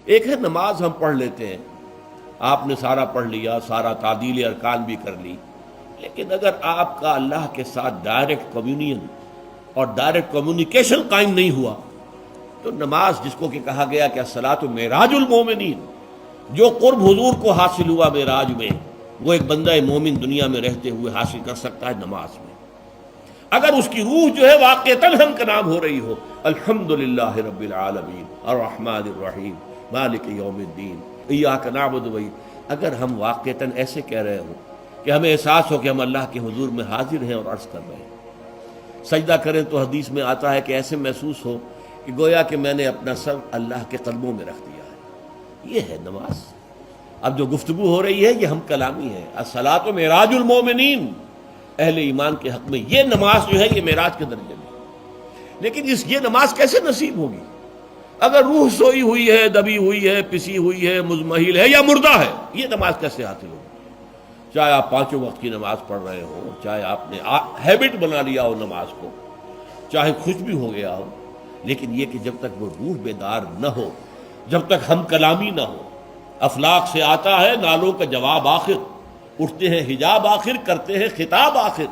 ایک ہے نماز ہم پڑھ لیتے ہیں، آپ نے سارا پڑھ لیا، سارا تعدیل ارکان بھی کر لی، لیکن اگر آپ کا اللہ کے ساتھ ڈائریکٹ کمیونین اور ڈائریکٹ کمیونیکیشن قائم نہیں ہوا تو نماز، جس کو کہ کہا گیا کہ الصلاۃ معراج المومنین، جو قرب حضور کو حاصل ہوا معراج میں، وہ ایک بندہ مومن دنیا میں رہتے ہوئے حاصل کر سکتا ہے نماز میں، اگر اس کی روح جو ہے واقعتاً ہم کا نام ہو رہی ہو، الحمدللہ رب العالمین الرحمن الرحیم مالک یوم الدین ایاک نعبد و اگر ہم واقعتاً ایسے کہہ رہے ہوں کہ ہمیں احساس ہو کہ ہم اللہ کے حضور میں حاضر ہیں اور عرض کر رہے ہیں، سجدہ کریں تو حدیث میں آتا ہے کہ ایسے محسوس ہو کہ گویا کہ میں نے اپنا سر اللہ کے قدموں میں رکھ دیا ہے، یہ ہے نماز۔ اب جو گفتگو ہو رہی ہے یہ ہم کلامی ہے، الصلاۃ معراج المومنین، اہل ایمان کے حق میں یہ نماز جو ہے یہ معراج کے درجے میں، لیکن یہ نماز کیسے نصیب ہوگی اگر روح سوئی ہوئی ہے، دبی ہوئی ہے، پسی ہوئی ہے، مزمحل ہے یا مردہ ہے؟ یہ نماز کیسے حاصل ہوگی؟ چاہے آپ پانچوں وقت کی نماز پڑھ رہے ہو، چاہے آپ نے ہیبٹ بنا لیا ہو نماز کو، چاہے خوش بھی ہو گیا ہو، لیکن یہ کہ جب تک وہ روح بیدار نہ ہو، جب تک ہم کلامی نہ ہو، افلاق سے آتا ہے نالوں کا جواب آخر، اٹھتے ہیں حجاب آخر، کرتے ہیں خطاب آخر،